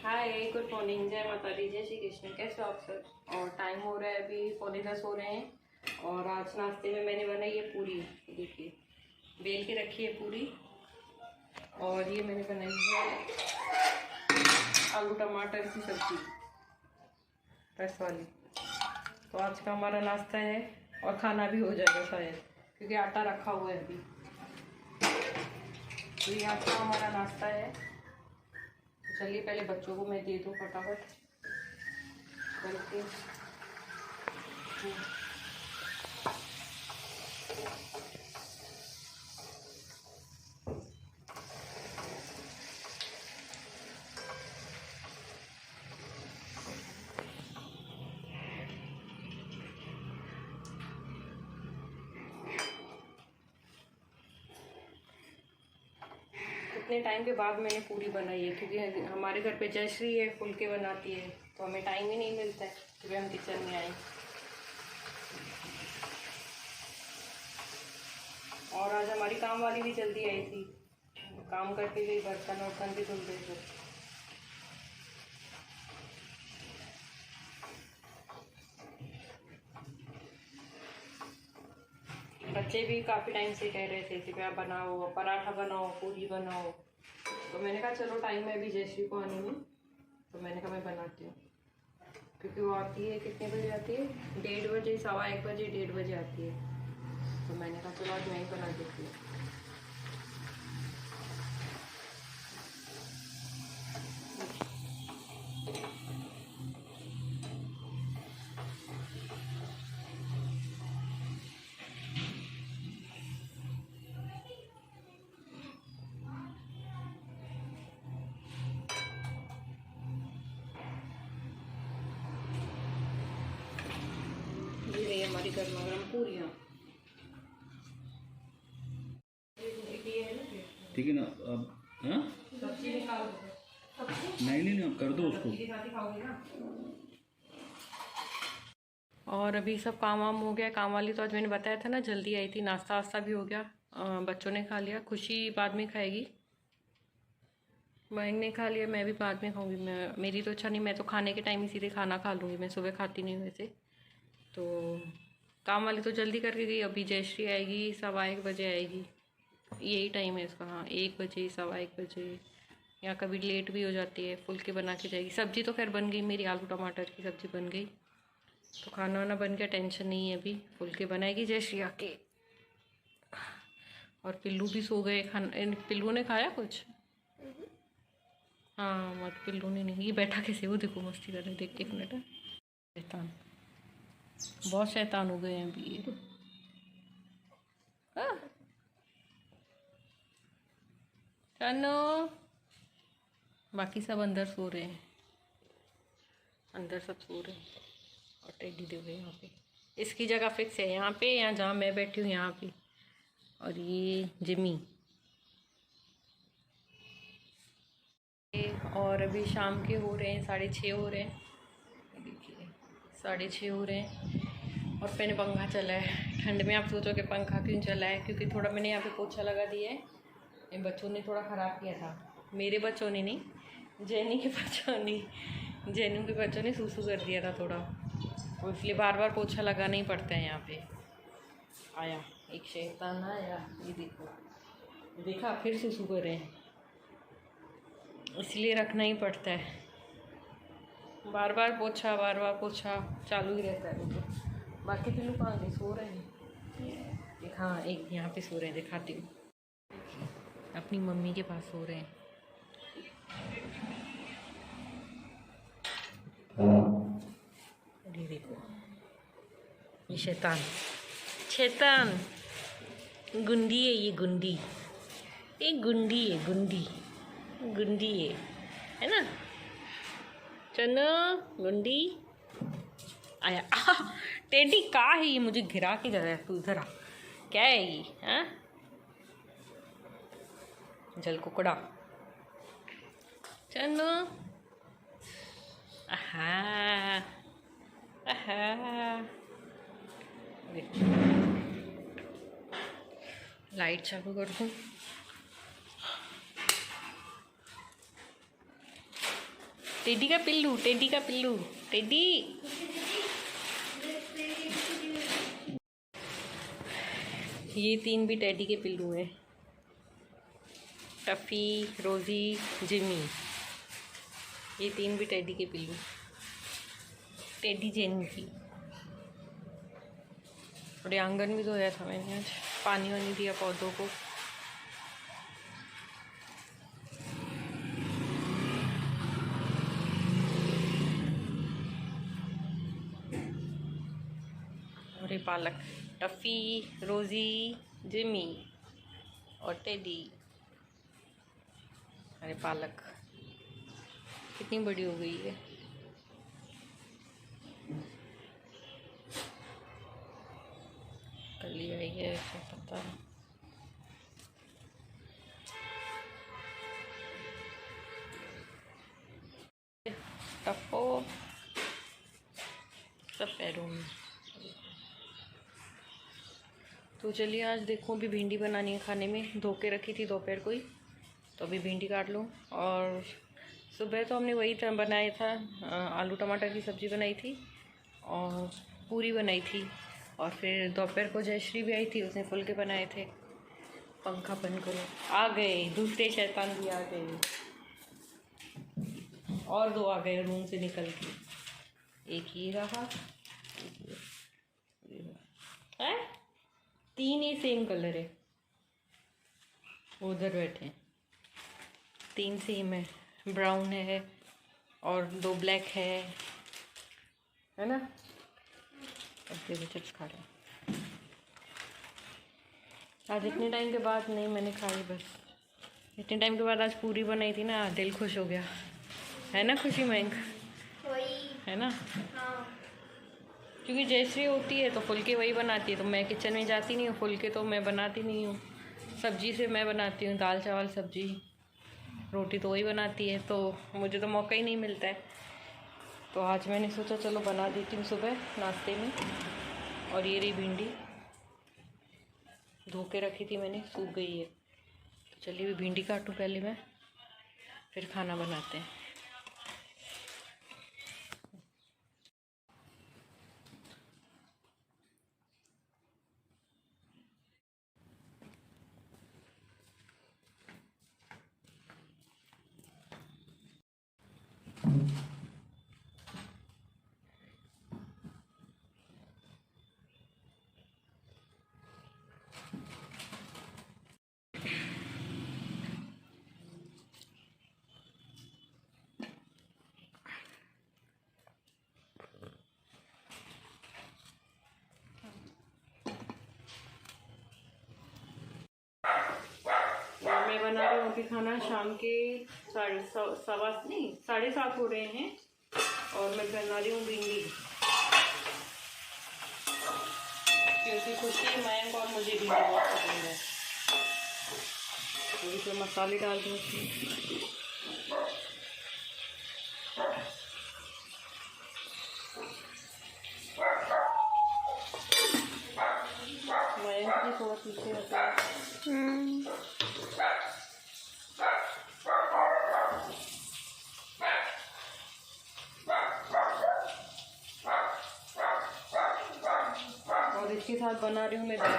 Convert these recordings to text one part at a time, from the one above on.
हाय, good morning, जय माता दी, जय श्री कृष्ण। कैसे हो आप सब? और टाइम हो रहा है अभी 9:45 हो रहे हैं। और आज नाश्ते में मैंने बनाई है पूरी। देखिए, बेल के रखी है पूरी। और ये मैंने बनाई है आलू टमाटर की सब्जी, रस वाली। तो आज का हमारा नाश्ता है और खाना भी हो जाएगा शायद, क्योंकि आटा रखा हुआ है अभी। तो ये आज का हमारा नाश्ता है। तो चलिए पहले बच्चों को मैं दे दूँ फटाफट करके। इतने टाइम के बाद मैंने पूरी बनाई है, क्योंकि हमारे घर पे जयश्री है, फुलके बनाती है, तो हमें टाइम ही नहीं मिलता है कि हम किचन में आए। और आज हमारी काम वाली भी जल्दी आई थी, काम करके गई, बर्तन वर्तन भी धुल गए थे। बच्चे भी काफ़ी टाइम से कह रहे थे कि क्या बनाओ, पराठा बनाओ, पूरी बनाओ। तो मैंने कहा चलो टाइम है अभी जयश्री को आने में, तो मैंने कहा मैं बनाती हूँ। क्योंकि वो आती है, कितने बजे आती है? 1:30 बजे, 1:15 बजे, 1:30 बजे आती है। तो मैंने कहा चलो आज मैं ही बना देती हूँ। ये रही हमारी गर्मा गर्म पूरियाँ। ठीक है ना। अब हाँ, सब्जी निकाल दो। नहीं नहीं नहीं, कर दो उसको। और अभी सब काम वाम हो गया। काम वाली तो आज मैंने बताया था ना जल्दी आई थी। नाश्ता वास्ता भी हो गया, बच्चों ने खा लिया। खुशी बाद में खाएगी, मयंक ने खा लिया, मैं भी बाद में खाऊंगी। मेरी तो इच्छा नहीं, मैं तो खाने के टाइम ही सीधे खाना खा लूँगी। मैं सुबह खाती नहीं वैसे। तो काम वाली तो जल्दी करके गई। अभी जयश्री आएगी 1:15 बजे आएगी, यही टाइम है इसका। हाँ, 1 बजे, 1:15 बजे, या कभी लेट भी हो जाती है। फुल्के बना के जाएगी। सब्जी तो खैर बन गई मेरी, आलू टमाटर की सब्जी बन गई। तो खाना वाना बन गया, टेंशन नहीं है। अभी फुल्के बनाएगी जयश्री आके। और पिल्लू भी सो गए। पिल्लू ने खाया कुछ? हाँ, मत पिल्लू ने नहीं। ये बैठा कैसे, वो देखो मस्ती कर रहे, देख के 1 मिनट। शैतान, बहुत शैतान हो गए हैं अभी ये। हाँ। चलो, बाकी सब अंदर सो रहे हैं, अंदर सब सो रहे हैं। और टेडी देव है यहाँ पे, इसकी जगह फिक्स है यहाँ पे, यहाँ जहाँ मैं बैठी हूँ यहाँ पे। और ये जिमी। और अभी शाम के हो रहे हैं 6:30 हो रहे हैं। देखिए 6:30 हो रहे हैं और मैंने पंखा चला है ठंड में। आप सोचो कि पंखा क्यों चला है? क्योंकि थोड़ा मैंने यहाँ पे पोछा लगा दिया है। इन बच्चों ने थोड़ा ख़राब किया था, मेरे बच्चों ने नहीं, जैनी के बच्चों ने, जैनू के बच्चों ने सूसू कर दिया था थोड़ा, और इसलिए बार बार पोछा लगाना ही पड़ता है। यहाँ पे आया एक शैतान आया, ये देखो, देखा फिर सूसू कर रहे हैं, इसलिए रखना ही पड़ता है। बार बार पोछा चालू ही रहता है। तो बाकी पिल्लू कहाँ गए? सो रहे हैं। हाँ, एक यहाँ पे सो रहे हैं, दिखाती हूँ। अपनी मम्मी के पास सो रहे हैं। अरे देखो, ये शैतान, शैतान गुंडी है, ये गुंडी, ये गुंडी है, गुंडी है ना? चलो गुंडी आया। टेडी का है ये? मुझे गिरा के जा रहा है। तू इधर आ, क्या है ये? हाँ, जल कुकड़ा। चलो, आहा आहा। लाइट चालू कर दूँ? टेडी का पिल्लू, टेडी का पिल्लू, टेडी। ये 3 भी टेडी के पिल्लू हैं। टफ़ी, रोज़ी, जिमी। ये 3 भी टेडी के पिल्लू। टेडी जेन की। और ये आंगन भी धोया था मैंने आज, पानी वानी दिया पौधों को। और ये पालक, टफ़ी, रोज़ी, जिमी और टेडी। अरे पालक कितनी बड़ी हो गई है। कली आई है, ऐसा पता है। टप्पो सब पैरों में। तो चलिए आज देखो, अभी भिंडी बनानी है खाने में। धो के रखी थी दोपहर को ही, तो अभी भिंडी काट लूँ। और सुबह तो हमने वही बनाया था, आलू टमाटर की सब्ज़ी बनाई थी और पूरी बनाई थी। और फिर दोपहर को जयश्री भी आई थी, उसने फुलके बनाए थे। पंखा बंद करो, आ गए दूसरे शैतान भी आ गए, और 2 आ गए रूम से निकल के। एक ये रहा, है 3 ही सेम कलर है, उधर बैठे हैं। 3 सेम है, ब्राउन है और 2 ब्लैक है ना। अब चिप्स खा रहे हैं आज इतने टाइम के बाद। नहीं मैंने खाई, बस इतने टाइम के बाद आज पूरी बनाई थी ना, दिल खुश हो गया, है ना खुशी मयंक, है ना। हाँ। क्योंकि जयश्री होती है तो फुलके वही बनाती है, तो मैं किचन में जाती नहीं हूँ, फुलके तो मैं बनाती नहीं हूँ। सब्जी से मैं बनाती हूँ, दाल चावल सब्जी, रोटी तो वही बनाती है, तो मुझे तो मौका ही नहीं मिलता है। तो आज मैंने सोचा चलो बना देती हूँ सुबह नाश्ते में। और ये रही भिंडी, धो के रखी थी मैंने, सूख गई है। तो चलिए भी भिंडी काटूँ पहले मैं, फिर खाना बनाते हैं। मैं बना रही हूँ अभी खाना, शाम के 7:30 हो रहे हैं। और मैं बना रही हूँ भिंडी, क्योंकि खुशी मयंक और मुझे भिंडी बहुत पसंद है। थोड़ी सी मसाले डाल दूँ उसमें। मयंक भी थोड़ा पीछे रहता है। और इसके साथ बना रही हूँ मैं दाल।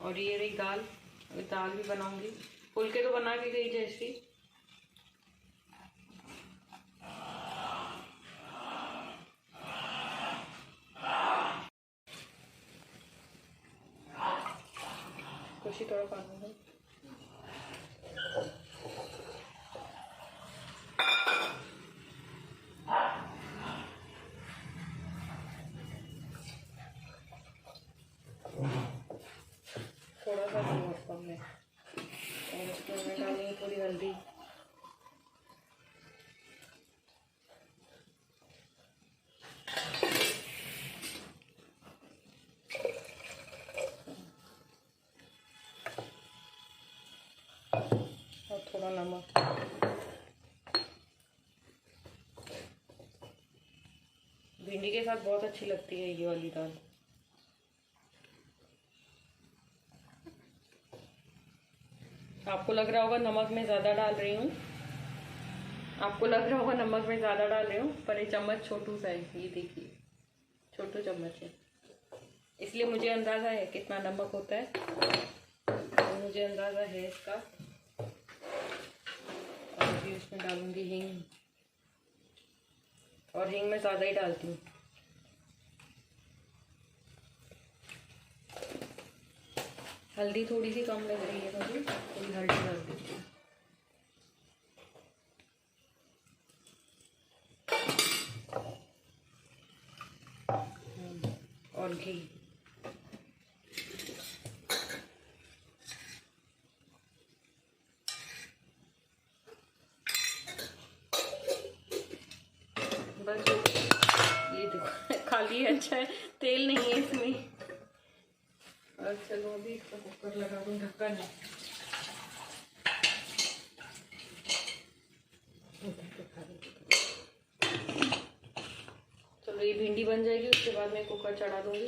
और ये रही दाल, दाल भी बनाऊंगी। फुलके तो बना के गई जैसी। खुशी थोड़ा पानी है। थोड़ा सा बहुत कम है, और उसमें मैं डालूंगी थोड़ी हल्दी। और थोड़ा नमक। भिंडी के साथ बहुत अच्छी लगती है ये वाली दाल। आपको लग रहा होगा नमक मैं ज़्यादा डाल रही हूँ, आपको लग रहा होगा नमक मैं ज़्यादा डाल रही हूँ, पर ये चम्मच छोटू सा है, ये देखिए छोटू चम्मच है, इसलिए मुझे अंदाज़ा है कितना नमक होता है, तो मुझे अंदाज़ा है इसका। और अभी इसमें डालूंगी हींग, और हींग मैं ज़्यादा ही डालती हूँ। हल्दी थोड़ी सी कम लग रही है मुझे, थोड़ी हल्दी डाल देती हूँ। और घी। बस ये देखो खाली अच्छा है, तेल नहीं है इसमें। और चलो अभी इसका कुकर लगा दूँ, ढक्कन है। चलो ये भिंडी बन जाएगी, उसके बाद मैं कुकर चढ़ा दूँगी।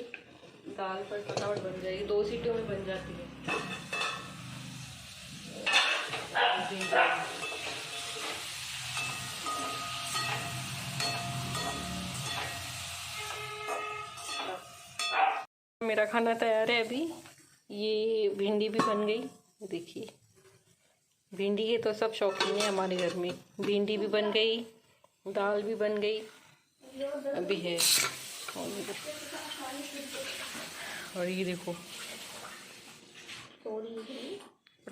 दाल पर फटाफट बन जाएगी, 2 सीटियों में बन जाती है। मेरा खाना तैयार है अभी। ये भिंडी भी बन गई, देखिए भिंडी के तो सब शौकीन है हमारे घर में। भिंडी भी बन गई, दाल भी बन गई, अभी है। और ये देखो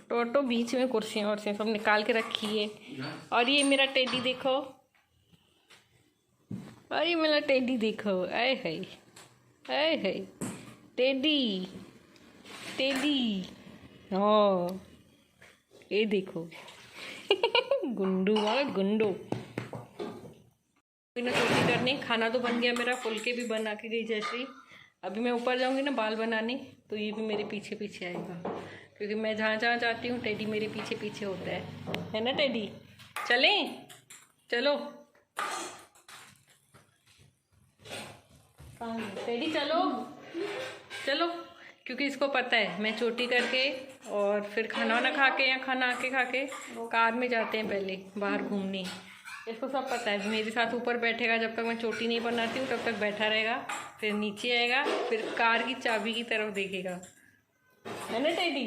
टोटो बीच में कुर्सियाँ और सब निकाल के रखी है। और ये मेरा टेडी देखो, और ये मेरा टेडी देखो, आए है आए है टेडी टेडी। हाँ ये देखो गुंडू वाला गुंडो। ना रोटी करनी, खाना तो बन गया मेरा, फुलके भी बना के गई जैसे। अभी मैं ऊपर जाऊंगी ना बाल बनाने, तो ये भी मेरे पीछे पीछे आएगा, क्योंकि मैं जहाँ जहाँ जाती हूँ टेडी मेरे पीछे पीछे होता है ना टेडी। चलें चलो टेडी चलो चलो, क्योंकि इसको पता है मैं चोटी करके और फिर खाना वाना खा के या खाना आके खा के कार में जाते हैं पहले बाहर घूमने। इसको सब पता है, मेरे साथ ऊपर बैठेगा जब तक मैं चोटी नहीं बनाती हूँ तब तक बैठा रहेगा, फिर नीचे आएगा, फिर कार की चाबी की तरफ देखेगा, है ना टेडी।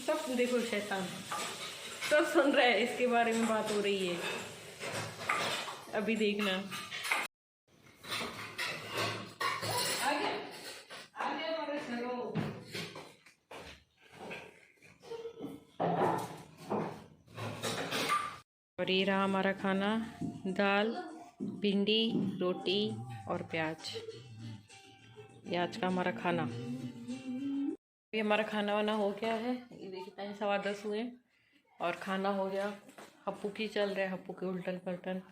सब देखो शैतान सब सुन रहा है, इसके बारे में बात हो रही है, अभी देखना। और ये रहा हमारा खाना, दाल भिंडी रोटी और प्याज। ये आज का हमारा खाना। ये हमारा खाना वाना हो गया है, ये देखिए टाइम 10:15 हुए और खाना हो गया। हप्पू की चल रहा है, हप्पू के उल्टन पलटन।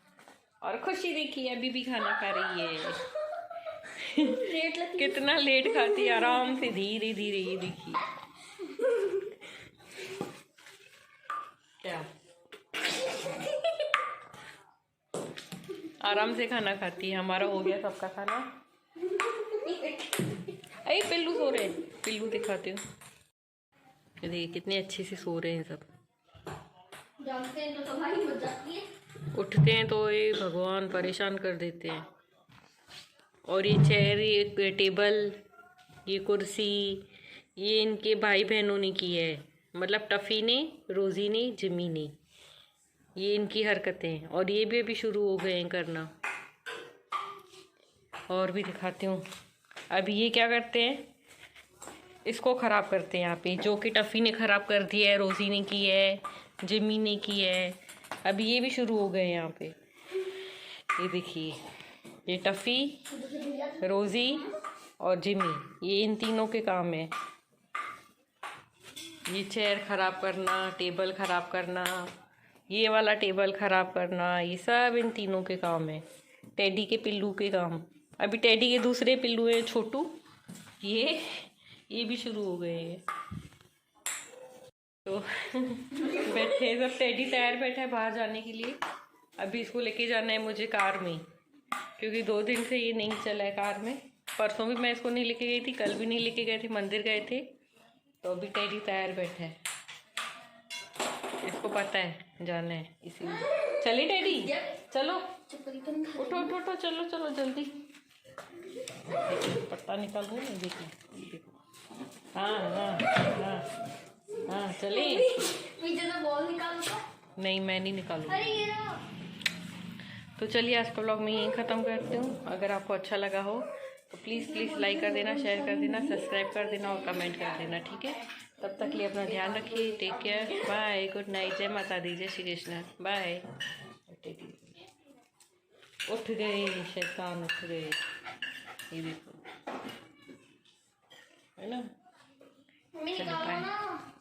और खुशी देखिए अभी भी खाना खा रही है कितना लेट खाती है, आराम से धीरे धीरे। ये देखिए क्या आराम से खाना खाती है। हमारा हो गया सबका खाना। अरे पिल्लू सो रहे हैं, पिल्लू दिखाती हूँ, देखिए कितने अच्छे से सो रहे हैं सब। जानते हैं तो तुम्हारी मत जाती है। उठते हैं तो ये भगवान परेशान कर देते हैं। और ये चेयर, ये टेबल, ये कुर्सी, ये इनके भाई बहनों ने की है, मतलब टफ़ी ने, रोज़ी ने, जिमी ने। ये इनकी हरकतें, और ये भी अभी शुरू हो गए हैं करना। और भी दिखाती हूँ। अभी ये क्या करते हैं, इसको ख़राब करते हैं यहाँ पे, जो कि टफ़ी ने ख़राब कर दिया है, रोज़ी ने की है, जिमी ने की है। अभी ये भी शुरू हो गए हैं यहाँ पे। ये देखिए, ये टफ़ी, रोज़ी और जिमी, ये इन तीनों के काम है। ये चेयर ख़राब करना, टेबल ख़राब करना, ये वाला टेबल ख़राब करना, ये सब इन तीनों के काम है। टेडी के पिल्लू के काम। अभी टेडी के दूसरे पिल्लू हैं छोटू, ये भी शुरू हो गए हैं। तो तो बैठे सब, टेडी तैयार बैठा है बाहर जाने के लिए। अभी इसको लेके जाना है मुझे कार में, क्योंकि 2 दिन से ये नहीं चला है कार में। परसों भी मैं इसको नहीं लेके गई थी, कल भी नहीं लेके गए थे, मंदिर गए थे। तो अभी टेडी तैयार बैठा है, इसको पता है जाना है इसीलिए। चलिए टेडी चलो, उठो उठो उठो, चलो चलो जल्दी। पट्टा निकाल दो ना, देखो। हाँ हाँ हाँ हाँ चलिए। पीछे से बॉल निकालो तो। नहीं मैं नहीं निकालूंगी। अरे ये रहा। तो चलिए आज का व्लॉग मैं यहीं ख़त्म करती हूँ। अगर आपको अच्छा लगा हो तो प्लीज़ लाइक कर देना, शेयर कर देना, सब्सक्राइब कर देना और कमेंट कर देना, ठीक है। तब तक के लिए अपना ध्यान रखिए। Take care, bye, good night, जय माता दी, जय श्री कृष्ण, बाय। उठ गए शैतान, उठ गए, ये देखो, है ना। मम्मी निकालो ना।